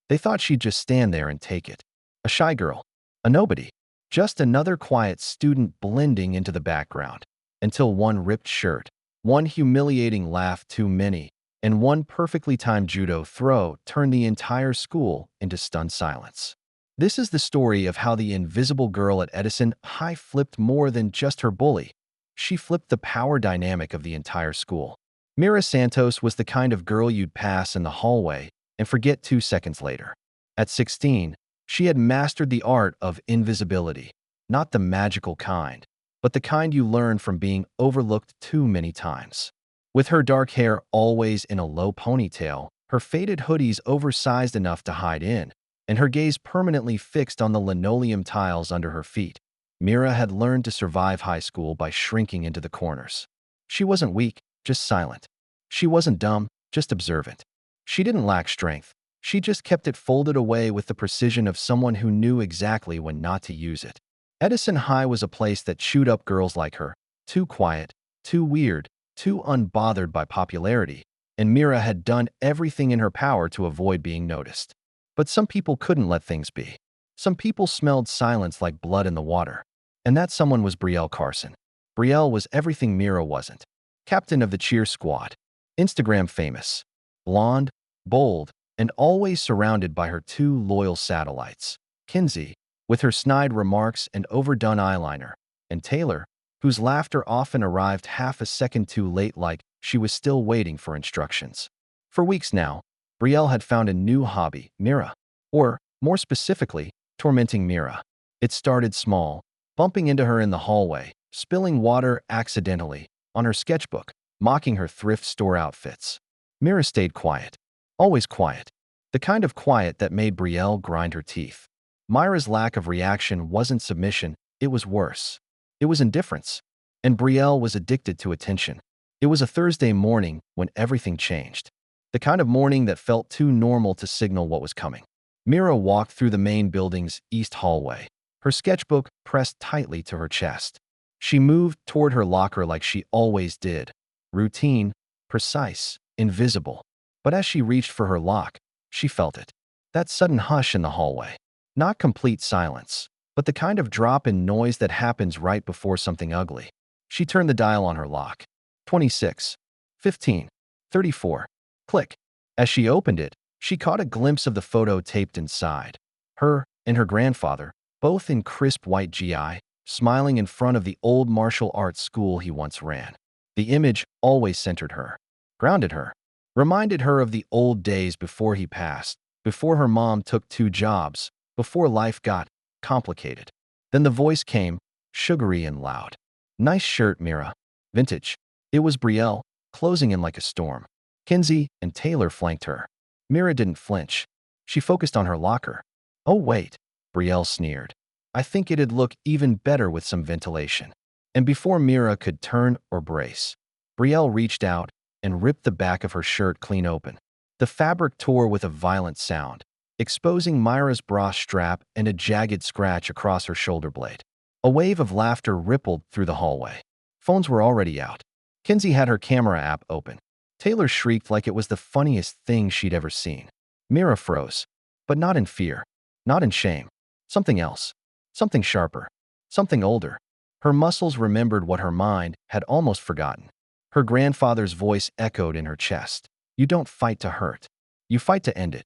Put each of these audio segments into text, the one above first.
They thought she'd just stand there and take it. A shy girl. A nobody. Just another quiet student blending into the background. Until one ripped shirt, one humiliating laugh too many, and one perfectly timed judo throw turned the entire school into stunned silence. This is the story of how the invisible girl at Edison High flipped more than just her bully. She flipped the power dynamic of the entire school. Mira Santos was the kind of girl you'd pass in the hallway and forget 2 seconds later. At 16, she had mastered the art of invisibility, not the magical kind, but the kind you learn from being overlooked too many times. With her dark hair always in a low ponytail, her faded hoodies oversized enough to hide in, and her gaze permanently fixed on the linoleum tiles under her feet, Mira had learned to survive high school by shrinking into the corners. She wasn't weak, just silent. She wasn't dumb, just observant. She didn't lack strength. She just kept it folded away with the precision of someone who knew exactly when not to use it. Edison High was a place that chewed up girls like her, too quiet, too weird, too unbothered by popularity, and Mira had done everything in her power to avoid being noticed. But some people couldn't let things be. Some people smelled silence like blood in the water. And that someone was Brielle Carson. Brielle was everything Mira wasn't. Captain of the cheer squad. Instagram famous. Blonde, bold, and always surrounded by her two loyal satellites. Kinsey, with her snide remarks and overdone eyeliner, and Taylor, whose laughter often arrived half a second too late like she was still waiting for instructions. For weeks now, Brielle had found a new hobby, Mira, or, more specifically, tormenting Mira. It started small, bumping into her in the hallway, spilling water accidentally on her sketchbook, mocking her thrift store outfits. Mira stayed quiet, always quiet, the kind of quiet that made Brielle grind her teeth. Myra's lack of reaction wasn't submission, it was worse. It was indifference. And Brielle was addicted to attention. It was a Thursday morning when everything changed. The kind of morning that felt too normal to signal what was coming. Mira walked through the main building's east hallway, her sketchbook pressed tightly to her chest. She moved toward her locker like she always did, routine, precise, invisible. But as she reached for her lock, she felt it. That sudden hush in the hallway. Not complete silence, but the kind of drop in noise that happens right before something ugly. She turned the dial on her lock. 26, 15, 34. Click. As she opened it, she caught a glimpse of the photo taped inside. Her and her grandfather, both in crisp white GI, smiling in front of the old martial arts school he once ran. The image always centered her, grounded her, reminded her of the old days before he passed, before her mom took 2 jobs, before life got complicated. Then the voice came, sugary and loud. Nice shirt, Mira. Vintage. It was Brielle, closing in like a storm. Kinsey and Taylor flanked her. Mira didn't flinch. She focused on her locker. Oh wait, Brielle sneered. I think it'd look even better with some ventilation. And before Mira could turn or brace, Brielle reached out and ripped the back of her shirt clean open. The fabric tore with a violent sound, exposing Myra's bra strap and a jagged scratch across her shoulder blade. A wave of laughter rippled through the hallway. Phones were already out. Kinsey had her camera app open. Taylor shrieked like it was the funniest thing she'd ever seen. Mira froze, but not in fear, not in shame. Something else, something sharper, something older. Her muscles remembered what her mind had almost forgotten. Her grandfather's voice echoed in her chest. You don't fight to hurt. You fight to end it.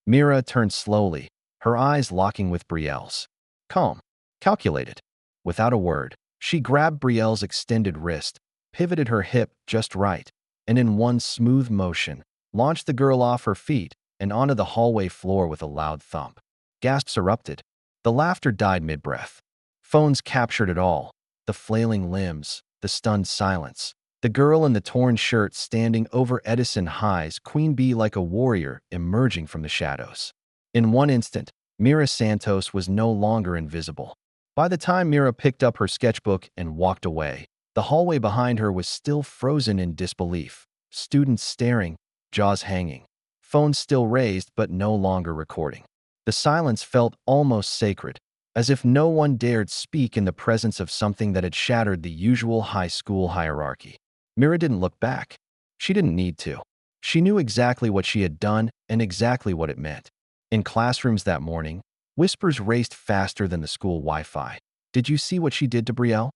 Mira turned slowly, her eyes locking with Brielle's. Calm, calculated. Without a word, she grabbed Brielle's extended wrist, pivoted her hip just right, and in one smooth motion, launched the girl off her feet and onto the hallway floor with a loud thump. Gasps erupted. The laughter died mid-breath. Phones captured it all. The flailing limbs, the stunned silence. The girl in the torn shirt standing over Edison High's queen bee like a warrior emerging from the shadows. In one instant, Mira Santos was no longer invisible. By the time Mira picked up her sketchbook and walked away, the hallway behind her was still frozen in disbelief. Students staring, jaws hanging, phones still raised but no longer recording. The silence felt almost sacred, as if no one dared speak in the presence of something that had shattered the usual high school hierarchy. Mira didn't look back. She didn't need to. She knew exactly what she had done and exactly what it meant. In classrooms that morning, whispers raced faster than the school Wi-Fi. Did you see what she did to Brielle?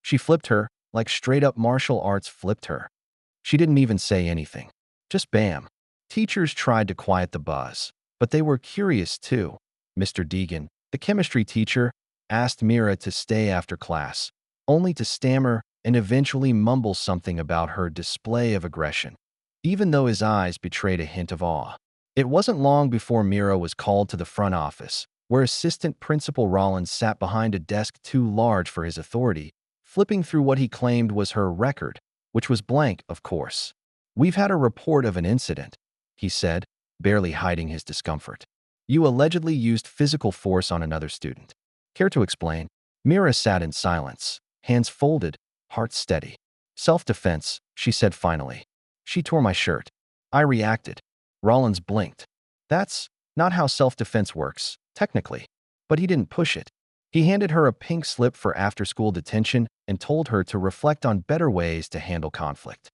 She flipped her, like straight-up martial arts flipped her. She didn't even say anything. Just bam. Teachers tried to quiet the buzz, but they were curious too. Mr. Deegan, the chemistry teacher, asked Mira to stay after class, only to stammer and eventually mumble something about her display of aggression, even though his eyes betrayed a hint of awe. It wasn't long before Mira was called to the front office, where Assistant Principal Rollins sat behind a desk too large for his authority, flipping through what he claimed was her record, which was blank, of course. "We've had a report of an incident," he said, barely hiding his discomfort. "You allegedly used physical force on another student. Care to explain?" Mira sat in silence, hands folded, heart steady. "Self-defense," she said finally. "She tore my shirt. I reacted." Rollins blinked. "That's not how self-defense works, technically." But he didn't push it. He handed her a pink slip for after-school detention and told her to reflect on better ways to handle conflict.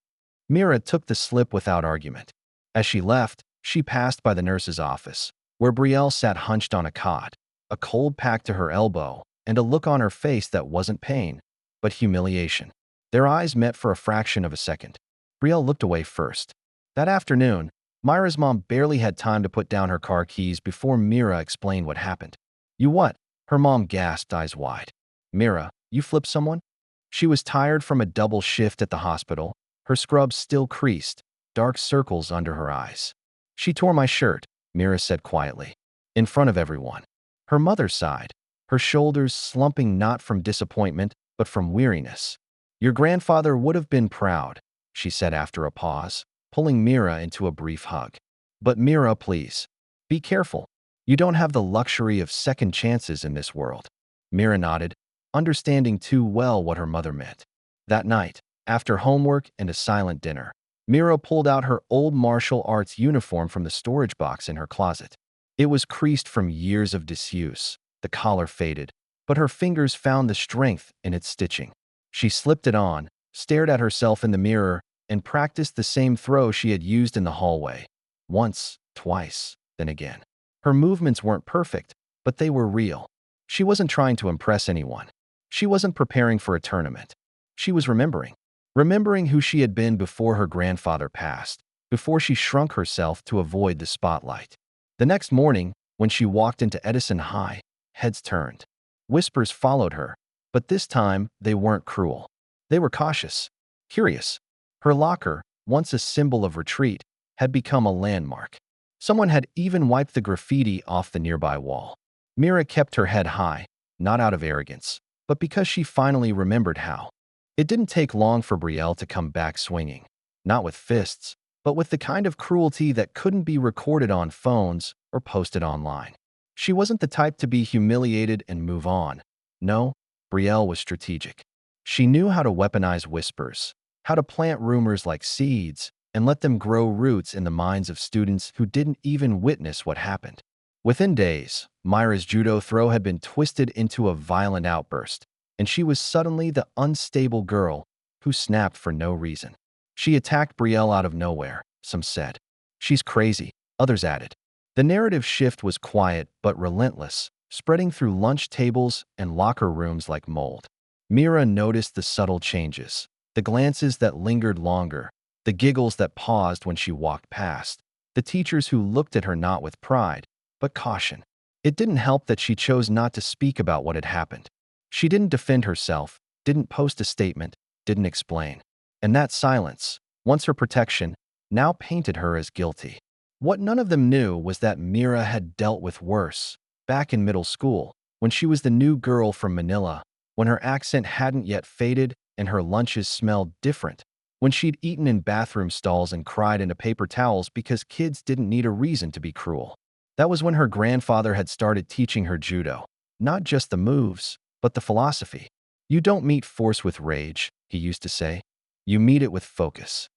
Mira took the slip without argument. As she left, she passed by the nurse's office, where Brielle sat hunched on a cot, a cold pack to her elbow, and a look on her face that wasn't pain, but humiliation. Their eyes met for a fraction of a second. Brielle looked away first. That afternoon, Myra's mom barely had time to put down her car keys before Mira explained what happened. "You what?" Her mom gasped, eyes wide. "Mira, you flipped someone?" She was tired from a double shift at the hospital, her scrubs still creased, dark circles under her eyes. "She tore my shirt," Mira said quietly, in front of everyone. Her mother sighed, her shoulders slumping not from disappointment, but from weariness. "Your grandfather would have been proud," she said after a pause, pulling Mira into a brief hug. "But Mira, please, be careful. You don't have the luxury of second chances in this world." Mira nodded, understanding too well what her mother meant. That night, after homework and a silent dinner, Mira pulled out her old martial arts uniform from the storage box in her closet. It was creased from years of disuse, the collar faded, but her fingers found the strength in its stitching. She slipped it on, stared at herself in the mirror, and practiced the same throw she had used in the hallway. Once, twice, then again. Her movements weren't perfect, but they were real. She wasn't trying to impress anyone. She wasn't preparing for a tournament. She was remembering who she had been before her grandfather passed, before she shrunk herself to avoid the spotlight. The next morning, when she walked into Edison High, heads turned. Whispers followed her, but this time they weren't cruel. They were cautious, curious. Her locker, once a symbol of retreat, had become a landmark. Someone had even wiped the graffiti off the nearby wall. Mira kept her head high, not out of arrogance, but because she finally remembered how. It didn't take long for Brielle to come back swinging, not with fists, but with the kind of cruelty that couldn't be recorded on phones or posted online. She wasn't the type to be humiliated and move on. No, Brielle was strategic. She knew how to weaponize whispers, how to plant rumors like seeds, and let them grow roots in the minds of students who didn't even witness what happened. Within days, Myra's judo throw had been twisted into a violent outburst, and she was suddenly the unstable girl who snapped for no reason. She attacked Brielle out of nowhere, some said. "She's crazy," others added. The narrative shift was quiet but relentless, spreading through lunch tables and locker rooms like mold. Mira noticed the subtle changes, the glances that lingered longer, the giggles that paused when she walked past, the teachers who looked at her not with pride, but caution. It didn't help that she chose not to speak about what had happened. She didn't defend herself, didn't post a statement, didn't explain. And that silence, once her protection, now painted her as guilty. What none of them knew was that Mira had dealt with worse, back in middle school, when she was the new girl from Manila, when her accent hadn't yet faded and her lunches smelled different, when she'd eaten in bathroom stalls and cried into paper towels because kids didn't need a reason to be cruel. That was when her grandfather had started teaching her judo, not just the moves, but the philosophy. "You don't meet force with rage," he used to say. "You meet it with focus."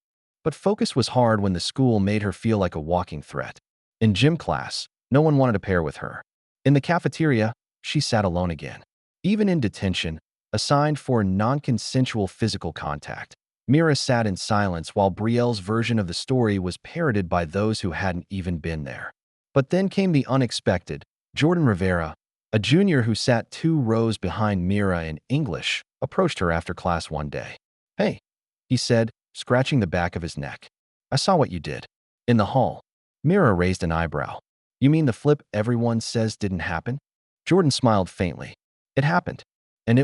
But focus was hard when the school made her feel like a walking threat. In gym class, no one wanted to pair with her. In the cafeteria, she sat alone again. Even in detention, assigned for non-consensual physical contact, Mira sat in silence while Brielle's version of the story was parroted by those who hadn't even been there. But then came the unexpected. Jordan Rivera, a junior who sat 2 rows behind Mira in English, approached her after class one day. "Hey," he said, scratching the back of his neck. "I saw what you did." In the hall, Mira raised an eyebrow. "You mean the flip everyone says didn't happen?" Jordan smiled faintly. "It happened. And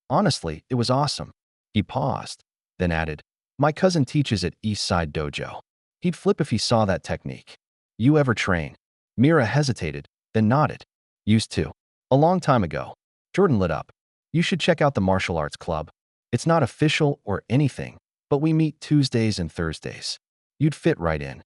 honestly, it was awesome." He paused, then added, "My cousin teaches at East Side Dojo. He'd flip if he saw that technique." "You ever train?" Mira hesitated, then nodded. "Used to. A long time ago." Jordan lit up. "You should check out the martial arts club. It's not official or anything, but we meet Tuesdays and Thursdays. You'd fit right in."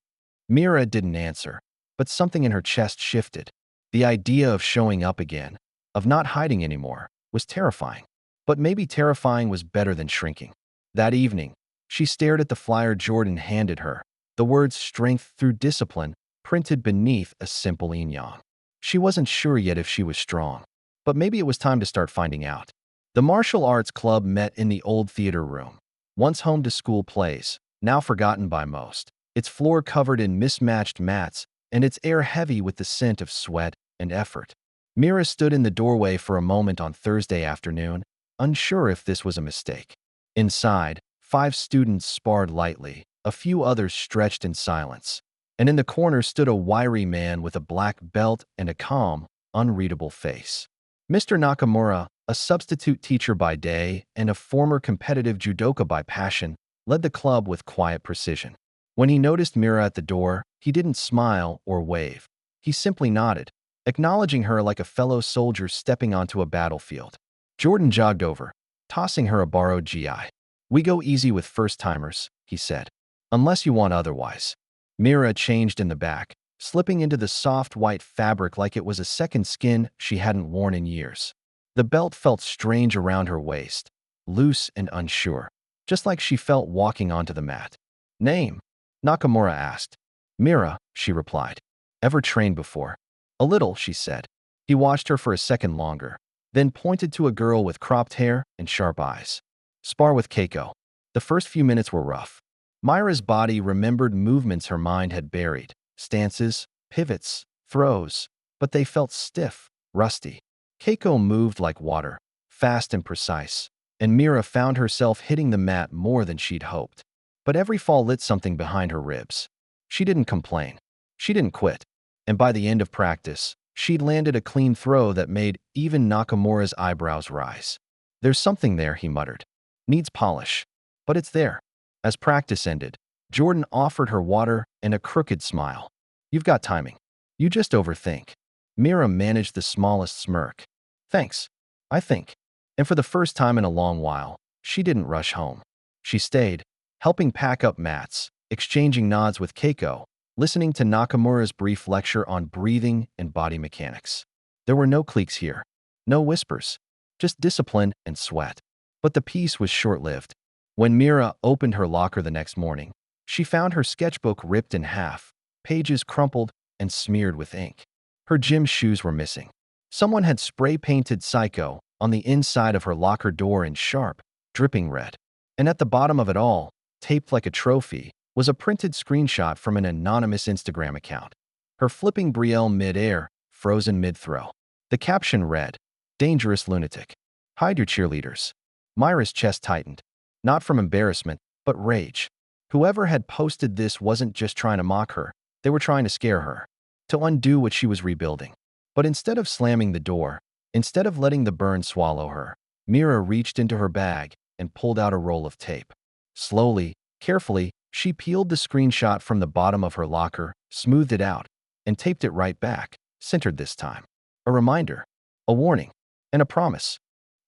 Mira didn't answer, but something in her chest shifted. The idea of showing up again, of not hiding anymore, was terrifying. But maybe terrifying was better than shrinking. That evening, she stared at the flyer Jordan handed her, the words "strength through discipline" printed beneath a simple yin-yang. She wasn't sure yet if she was strong, but maybe it was time to start finding out. The martial arts club met in the old theater room, once home to school plays, now forgotten by most, its floor covered in mismatched mats and its air heavy with the scent of sweat and effort. Mira stood in the doorway for a moment on Thursday afternoon, unsure if this was a mistake. Inside, 5 students sparred lightly, a few others stretched in silence, and in the corner stood a wiry man with a black belt and a calm, unreadable face. Mr. Nakamura, a substitute teacher by day and a former competitive judoka by passion, led the club with quiet precision. When he noticed Mira at the door, he didn't smile or wave. He simply nodded, acknowledging her like a fellow soldier stepping onto a battlefield. Jordan jogged over, tossing her a borrowed GI. "We go easy with first-timers," he said, "unless you want otherwise." Mira changed in the back, slipping into the soft white fabric like it was a second skin she hadn't worn in years. The belt felt strange around her waist, loose and unsure, just like she felt walking onto the mat. "Name?" Nakamura asked. "Mira," she replied. "Ever trained before?" "A little," she said. He watched her for a second longer, then pointed to a girl with cropped hair and sharp eyes. "Spar with Keiko." The first few minutes were rough. Myra's body remembered movements her mind had buried, stances, pivots, throws, but they felt stiff, rusty. Keiko moved like water, fast and precise, and Mira found herself hitting the mat more than she'd hoped. But every fall lit something behind her ribs. She didn't complain. She didn't quit. And by the end of practice, she'd landed a clean throw that made even Nakamura's eyebrows rise. "There's something there," he muttered. "Needs polish. But it's there." As practice ended, Jordan offered her water and a crooked smile. "You've got timing. You just overthink." Mira managed the smallest smirk. "Thanks, I think." And for the first time in a long while, she didn't rush home. She stayed, helping pack up mats, exchanging nods with Keiko, listening to Nakamura's brief lecture on breathing and body mechanics. There were no cliques here, no whispers, just discipline and sweat. But the peace was short-lived. When Mira opened her locker the next morning, she found her sketchbook ripped in half, pages crumpled and smeared with ink. Her gym shoes were missing. Someone had spray-painted "Psycho" on the inside of her locker door in sharp, dripping red. And at the bottom of it all, taped like a trophy, was a printed screenshot from an anonymous Instagram account. Her flipping Brielle mid-air, frozen mid-throw. The caption read, "Dangerous lunatic. Hide your cheerleaders." Myra's chest tightened, not from embarrassment, but rage. Whoever had posted this wasn't just trying to mock her, they were trying to scare her, to undo what she was rebuilding. But instead of slamming the door, instead of letting the burn swallow her, Mira reached into her bag and pulled out a roll of tape. Slowly, carefully, she peeled the screenshot from the bottom of her locker, smoothed it out, and taped it right back, centered this time. A reminder, a warning, and a promise.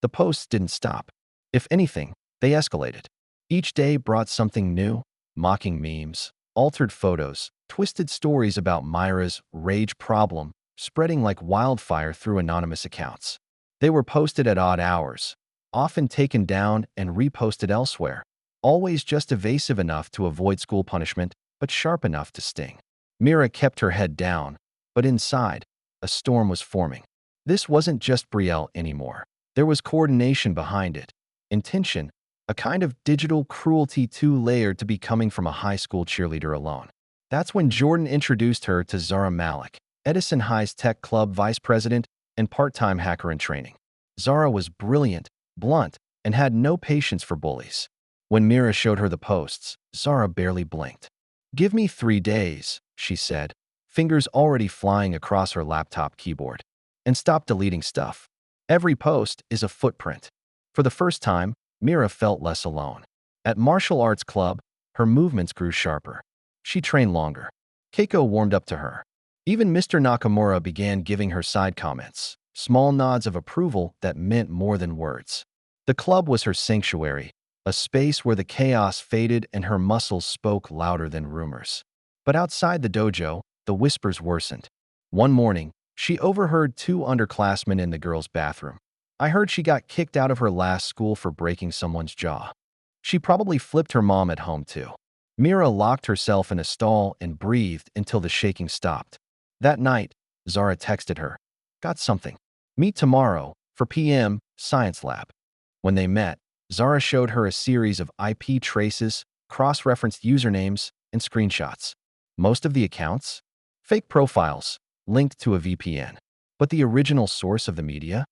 The posts didn't stop. If anything, they escalated. Each day brought something new: mocking memes, altered photos, twisted stories about Myra's rage problem, spreading like wildfire through anonymous accounts. They were posted at odd hours, often taken down and reposted elsewhere, always just evasive enough to avoid school punishment, but sharp enough to sting. Mira kept her head down, but inside, a storm was forming. This wasn't just Brielle anymore. There was coordination behind it, intention, a kind of digital cruelty too layered to be coming from a high school cheerleader alone. That's when Jordan introduced her to Zara Malik, Edison High's tech club vice president and part-time hacker in training. Zara was brilliant, blunt, and had no patience for bullies. When Mira showed her the posts, Zara barely blinked. "Give me 3 days," she said, fingers already flying across her laptop keyboard. "And stop deleting stuff. Every post is a footprint." For the first time, Mira felt less alone. At martial arts club, her movements grew sharper. She trained longer. Keiko warmed up to her. Even Mr. Nakamura began giving her side comments, small nods of approval that meant more than words. The club was her sanctuary, a space where the chaos faded and her muscles spoke louder than rumors. But outside the dojo, the whispers worsened. One morning, she overheard two underclassmen in the girls' bathroom. "I heard she got kicked out of her last school for breaking someone's jaw. She probably flipped her mom at home too." Mira locked herself in a stall and breathed until the shaking stopped. That night, Zara texted her, "Got something. Meet tomorrow, for PM, science lab." When they met, Zara showed her a series of IP traces, cross-referenced usernames, and screenshots. Most of the accounts? Fake profiles, linked to a VPN. But the original source of the media?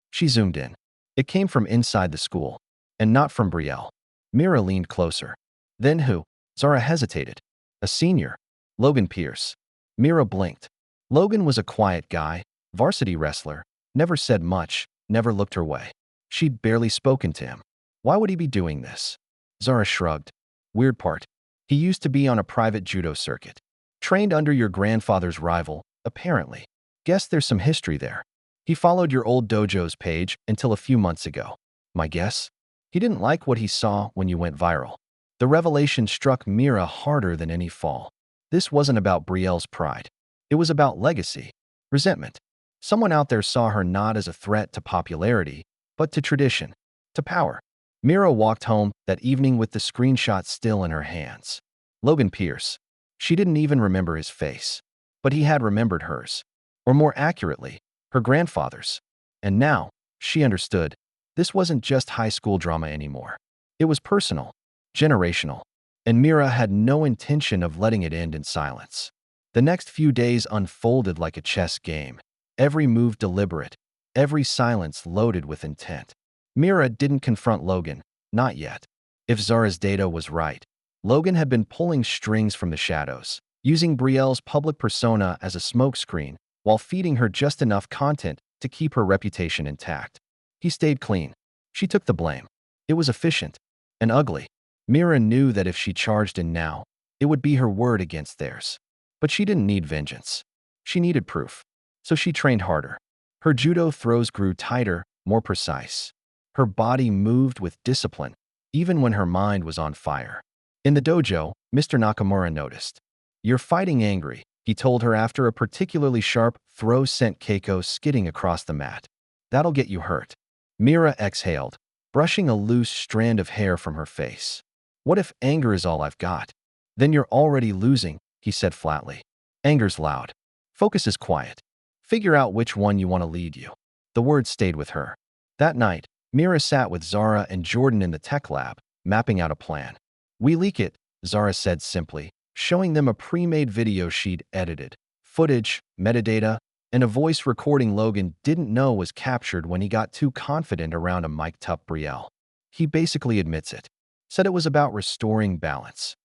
She zoomed in. It came from inside the school, and not from Brielle. Mira leaned closer. "Then who?" Zara hesitated. "A senior. Logan Pierce." Mira blinked. Logan was a quiet guy, varsity wrestler, never said much, never looked her way. She'd barely spoken to him. Why would he be doing this? Zara shrugged. "Weird part. He used to be on a private judo circuit. Trained under your grandfather's rival, apparently. Guess there's some history there. He followed your old dojo's page until a few months ago. My guess? He didn't like what he saw when you went viral." The revelation struck Mira harder than any fall. This wasn't about Brielle's pride. It was about legacy, resentment. Someone out there saw her not as a threat to popularity, but to tradition, to power. Mira walked home that evening with the screenshot still in her hands. Logan Pierce. She didn't even remember his face. But he had remembered hers. Or more accurately, her grandfather's. And now, she understood, this wasn't just high school drama anymore. It was personal, generational. And Mira had no intention of letting it end in silence. The next few days unfolded like a chess game. Every move deliberate, every silence loaded with intent. Mira didn't confront Logan, not yet. If Zara's data was right, Logan had been pulling strings from the shadows, using Brielle's public persona as a smokescreen while feeding her just enough content to keep her reputation intact. He stayed clean. She took the blame. It was efficient and ugly. Mira knew that if she charged in now, it would be her word against theirs. But she didn't need vengeance. She needed proof. So she trained harder. Her judo throws grew tighter, more precise. Her body moved with discipline, even when her mind was on fire. In the dojo, Mr. Nakamura noticed. "You're fighting angry," he told her after a particularly sharp throw sent Keiko skidding across the mat. "That'll get you hurt." Mira exhaled, brushing a loose strand of hair from her face. "What if anger is all I've got?" "Then you're already losing," he said flatly. "Anger's loud. Focus is quiet. Figure out which one you want to lead you." The words stayed with her. That night, Mira sat with Zara and Jordan in the tech lab, mapping out a plan. "We leak it," Zara said simply, showing them a pre-made video she'd edited. Footage, metadata, and a voice recording Logan didn't know was captured when he got too confident around a mic'd-up Brielle. He basically admits it. Said it was about restoring balance.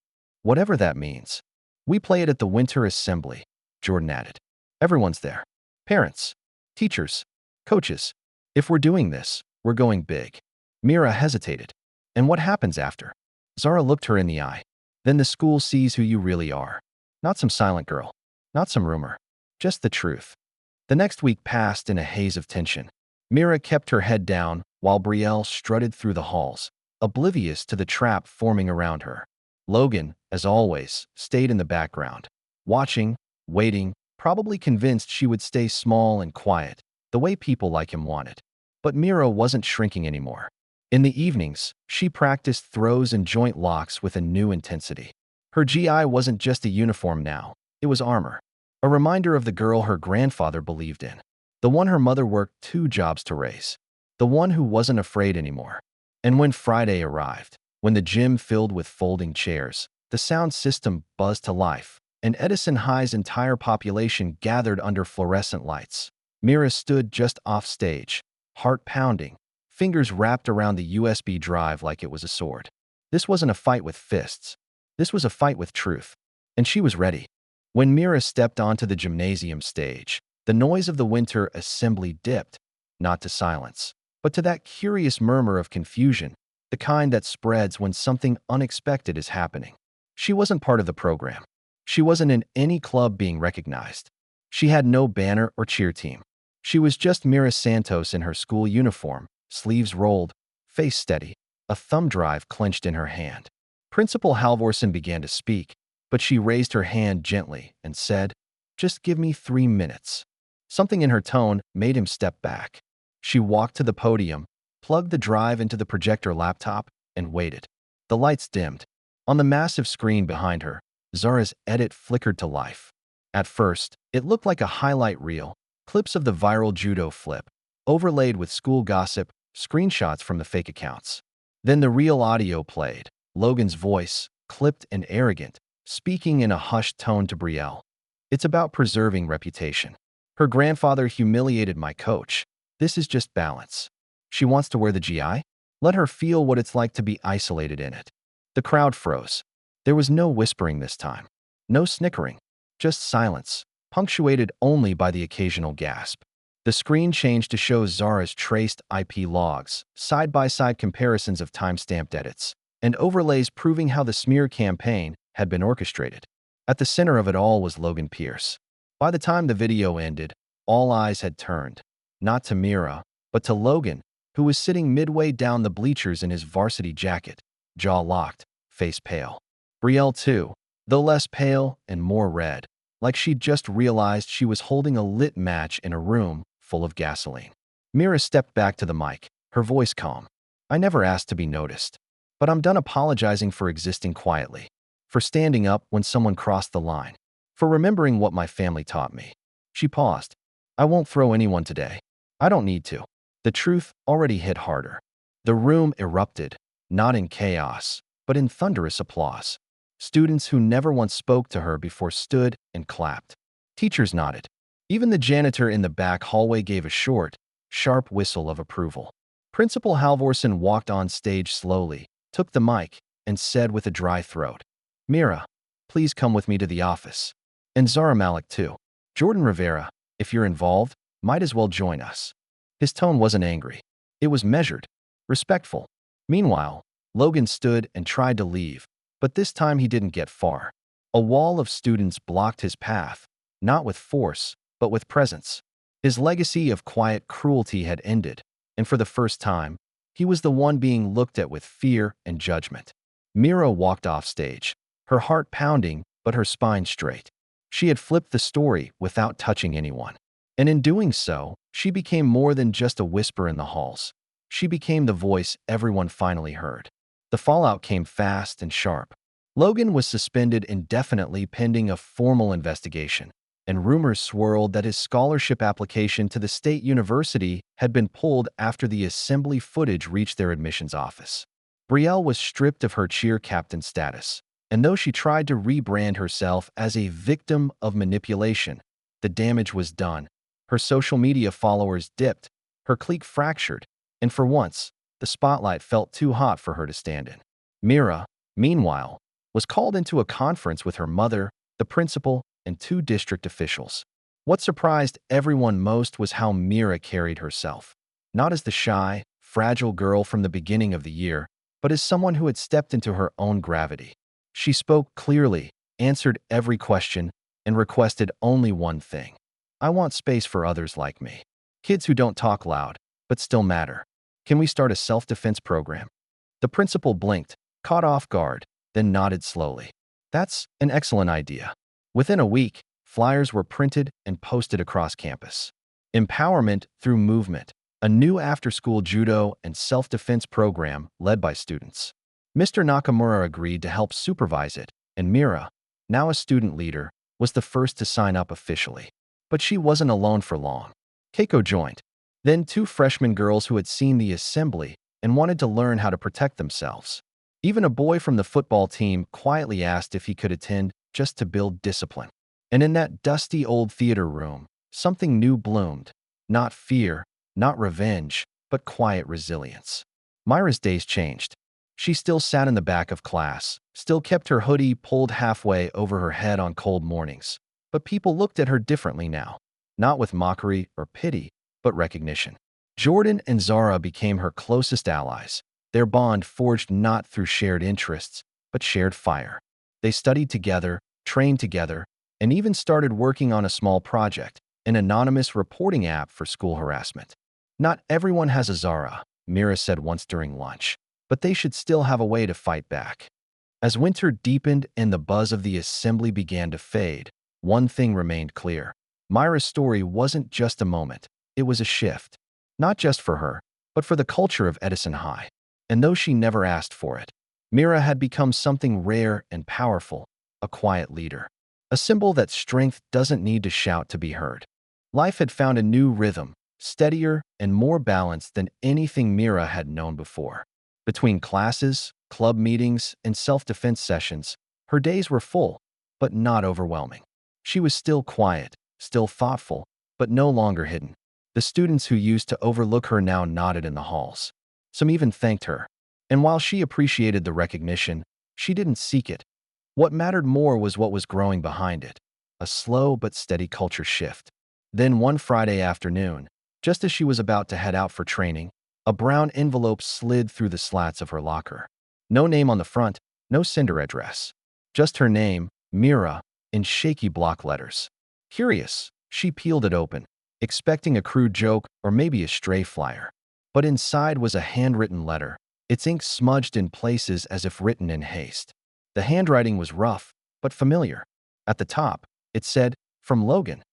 Whatever that means. "We play it at the winter assembly," Jordan added. "Everyone's there. Parents, teachers, coaches. If we're doing this, we're going big." Mira hesitated. "And what happens after?" Zara looked her in the eye. "Then the school sees who you really are. Not some silent girl. Not some rumor. Just the truth." The next week passed in a haze of tension. Mira kept her head down while Brielle strutted through the halls, oblivious to the trap forming around her. Logan, as always, stayed in the background, watching, waiting, probably convinced she would stay small and quiet, the way people like him wanted. But Mira wasn't shrinking anymore. In the evenings, she practiced throws and joint locks with a new intensity. Her GI wasn't just a uniform now, it was armor. A reminder of the girl her grandfather believed in. The one her mother worked 2 jobs to raise. The one who wasn't afraid anymore. And when Friday arrived, when the gym filled with folding chairs, the sound system buzzed to life, and Edison High's entire population gathered under fluorescent lights. Mira stood just off stage, heart pounding, fingers wrapped around the USB drive like it was a sword. This wasn't a fight with fists. This was a fight with truth. And she was ready. When Mira stepped onto the gymnasium stage, the noise of the winter assembly dipped, not to silence, but to that curious murmur of confusion, the kind that spreads when something unexpected is happening. She wasn't part of the program. She wasn't in any club being recognized. She had no banner or cheer team. She was just Mira Santos in her school uniform, sleeves rolled, face steady, a thumb drive clenched in her hand. Principal Halvorsen began to speak, but she raised her hand gently and said, "Just give me 3 minutes." Something in her tone made him step back. She walked to the podium, plugged the drive into the projector laptop, and waited. The lights dimmed. On the massive screen behind her, Zara's edit flickered to life. At first, it looked like a highlight reel, clips of the viral judo flip, overlaid with school gossip, screenshots from the fake accounts. Then the real audio played, Logan's voice, clipped and arrogant, speaking in a hushed tone to Brielle. "It's about preserving reputation. Her grandfather humiliated my coach. This is just balance. She wants to wear the GI? Let her feel what it's like to be isolated in it." The crowd froze. There was no whispering this time. No snickering. Just silence, punctuated only by the occasional gasp. The screen changed to show Zara's traced IP logs, side-by-side comparisons of time-stamped edits, and overlays proving how the smear campaign had been orchestrated. At the center of it all was Logan Pierce. By the time the video ended, all eyes had turned, not to Mira, but to Logan, who was sitting midway down the bleachers in his varsity jacket, jaw locked, face pale. Brielle, too, though less pale and more red, like she'd just realized she was holding a lit match in a room full of gasoline. Mira stepped back to the mic, her voice calm. "I never asked to be noticed, but I'm done apologizing for existing quietly, for standing up when someone crossed the line, for remembering what my family taught me." She paused. "I won't throw anyone today. I don't need to." The truth already hit harder. The room erupted, not in chaos, but in thunderous applause. Students who never once spoke to her before stood and clapped. Teachers nodded. Even the janitor in the back hallway gave a short, sharp whistle of approval. Principal Halvorsen walked on stage slowly, took the mic, and said with a dry throat, "Mira, please come with me to the office. And Zara Malik too. Jordan Rivera, if you're involved, might as well join us." His tone wasn't angry. It was measured, respectful. Meanwhile, Logan stood and tried to leave, but this time he didn't get far. A wall of students blocked his path, not with force, but with presence. His legacy of quiet cruelty had ended, and for the first time, he was the one being looked at with fear and judgment. Mira walked off stage, her heart pounding but her spine straight. She had flipped the story without touching anyone. And in doing so, she became more than just a whisper in the halls. She became the voice everyone finally heard. The fallout came fast and sharp. Logan was suspended indefinitely pending a formal investigation, and rumors swirled that his scholarship application to the state university had been pulled after the assembly footage reached their admissions office. Brielle was stripped of her cheer captain status, and though she tried to rebrand herself as a victim of manipulation, the damage was done. Her social media followers dipped, her clique fractured, and for once, the spotlight felt too hot for her to stand in. Mira, meanwhile, was called into a conference with her mother, the principal, and 2 district officials. What surprised everyone most was how Mira carried herself. Not as the shy, fragile girl from the beginning of the year, but as someone who had stepped into her own gravity. She spoke clearly, answered every question, and requested only one thing. "I want space for others like me. Kids who don't talk loud, but still matter. Can we start a self-defense program?" The principal blinked, caught off guard, then nodded slowly. "That's an excellent idea." Within a week, flyers were printed and posted across campus. Empowerment through movement, a new after-school judo and self-defense program led by students. Mr. Nakamura agreed to help supervise it, and Mira, now a student leader, was the first to sign up officially. But she wasn't alone for long. Keiko joined. Then 2 freshman girls who had seen the assembly and wanted to learn how to protect themselves. Even a boy from the football team quietly asked if he could attend just to build discipline. And in that dusty old theater room, something new bloomed. Not fear, not revenge, but quiet resilience. Myra's days changed. She still sat in the back of class, still kept her hoodie pulled halfway over her head on cold mornings. But people looked at her differently now, not with mockery or pity, but recognition. Jordan and Zara became her closest allies, their bond forged not through shared interests, but shared fire. They studied together, trained together, and even started working on a small project, an anonymous reporting app for school harassment. Not everyone has a Zara, Mira said once during lunch, but they should still have a way to fight back. As winter deepened and the buzz of the assembly began to fade, one thing remained clear. Myra's story wasn't just a moment, it was a shift. Not just for her, but for the culture of Edison High. And though she never asked for it, Mira had become something rare and powerful, a quiet leader. A symbol that strength doesn't need to shout to be heard. Life had found a new rhythm, steadier and more balanced than anything Mira had known before. Between classes, club meetings, and self-defense sessions, her days were full, but not overwhelming. She was still quiet, still thoughtful, but no longer hidden. The students who used to overlook her now nodded in the halls. Some even thanked her. And while she appreciated the recognition, she didn't seek it. What mattered more was what was growing behind it, a slow but steady culture shift. Then one Friday afternoon, just as she was about to head out for training, a brown envelope slid through the slats of her locker. No name on the front, no sender address. Just her name, Mira, in shaky block letters. Curious, she peeled it open, expecting a crude joke or maybe a stray flyer. But inside was a handwritten letter, its ink smudged in places as if written in haste. The handwriting was rough, but familiar. At the top, it said, "From Logan."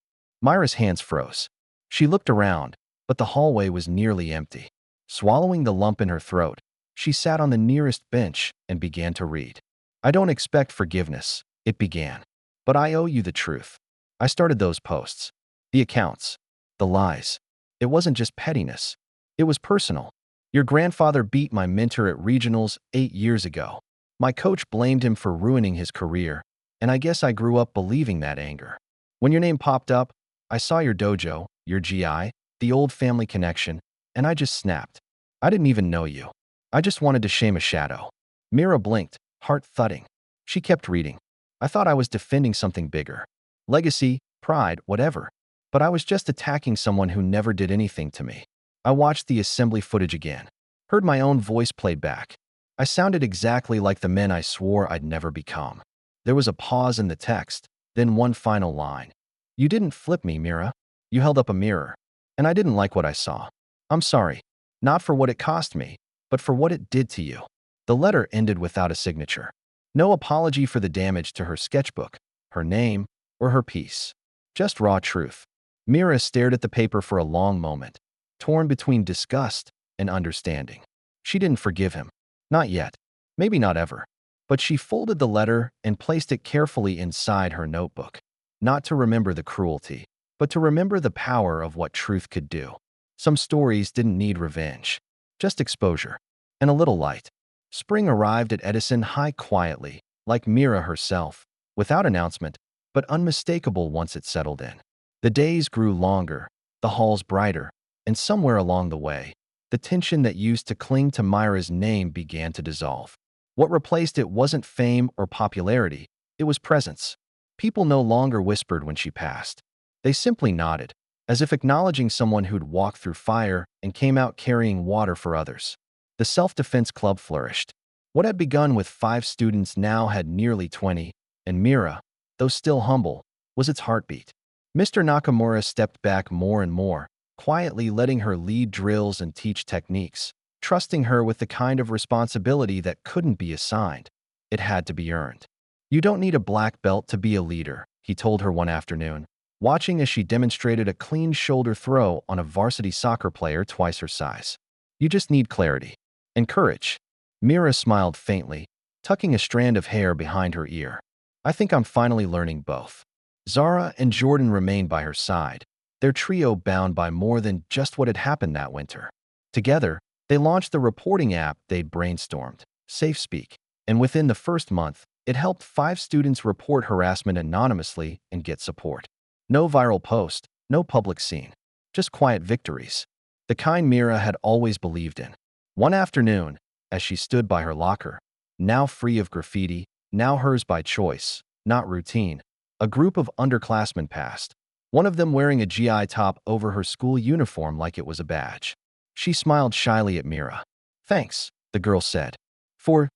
Myra's hands froze. She looked around, but the hallway was nearly empty. Swallowing the lump in her throat, she sat on the nearest bench and began to read. "I don't expect forgiveness," it began. "But I owe you the truth. I started those posts. The accounts. The lies. It wasn't just pettiness. It was personal. Your grandfather beat my mentor at regionals 8 years ago. My coach blamed him for ruining his career, and I guess I grew up believing that anger. When your name popped up, I saw your dojo, your GI, the old family connection, and I just snapped. I didn't even know you. I just wanted to shame a shadow." Mira blinked, heart thudding. She kept reading. "I thought I was defending something bigger. Legacy, pride, whatever. But I was just attacking someone who never did anything to me." I watched the assembly footage again. Heard my own voice played back. I sounded exactly like the men I swore I'd never become. There was a pause in the text, then one final line. "You didn't flip me, Mira. You held up a mirror. And I didn't like what I saw. I'm sorry. Not for what it cost me, but for what it did to you." The letter ended without a signature. No apology for the damage to her sketchbook, her name, or her peace. Just raw truth. Mira stared at the paper for a long moment, torn between disgust and understanding. She didn't forgive him. Not yet. Maybe not ever. But she folded the letter and placed it carefully inside her notebook. Not to remember the cruelty, but to remember the power of what truth could do. Some stories didn't need revenge, just exposure and a little light. Spring arrived at Edison High quietly, like Mira herself, without announcement, but unmistakable once it settled in. The days grew longer, the halls brighter, and somewhere along the way, the tension that used to cling to Myra's name began to dissolve. What replaced it wasn't fame or popularity, it was presence. People no longer whispered when she passed. They simply nodded, as if acknowledging someone who'd walked through fire and came out carrying water for others. The self-defense club flourished. What had begun with 5 students now had nearly 20, and Mira, though still humble, was its heartbeat. Mr. Nakamura stepped back more and more, quietly letting her lead drills and teach techniques, trusting her with the kind of responsibility that couldn't be assigned. It had to be earned. "You don't need a black belt to be a leader," he told her one afternoon, watching as she demonstrated a clean shoulder throw on a varsity soccer player twice her size. "You just need clarity. And courage." Mira smiled faintly, tucking a strand of hair behind her ear. "I think I'm finally learning both." Zara and Jordan remained by her side, their trio bound by more than just what had happened that winter. Together, they launched the reporting app they'd brainstormed, SafeSpeak, and within the first month, It helped 5 students report harassment anonymously and get support. No viral post, no public scene, just quiet victories. The kind Mira had always believed in. One afternoon, as she stood by her locker, now free of graffiti, now hers by choice, not routine, a group of underclassmen passed, one of them wearing a GI top over her school uniform like it was a badge. She smiled shyly at Mira. "Thanks," the girl said. "For,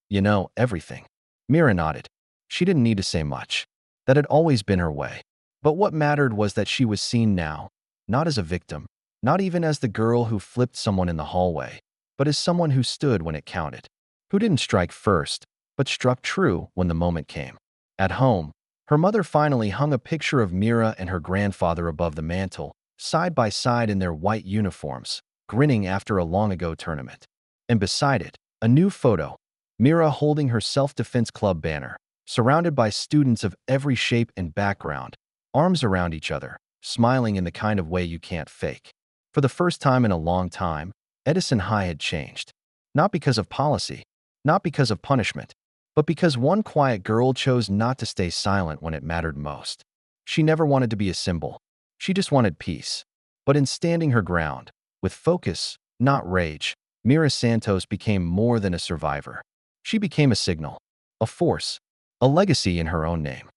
everything." Mira nodded. She didn't need to say much. That had always been her way. But what mattered was that she was seen now, not as a victim, not even as the girl who flipped someone in the hallway, but as someone who stood when it counted, who didn't strike first, but struck true when the moment came. At home, her mother finally hung a picture of Mira and her grandfather above the mantel, side by side in their white uniforms, grinning after a long-ago tournament. And beside it, a new photo, Mira holding her self-defense club banner, surrounded by students of every shape and background, arms around each other, smiling in the kind of way you can't fake. For the first time in a long time, Edison High had changed. Not because of policy, not because of punishment, but because one quiet girl chose not to stay silent when it mattered most. She never wanted to be a symbol. She just wanted peace. But in standing her ground, with focus, not rage, Mira Santos became more than a survivor. She became a signal, a force, a legacy in her own name.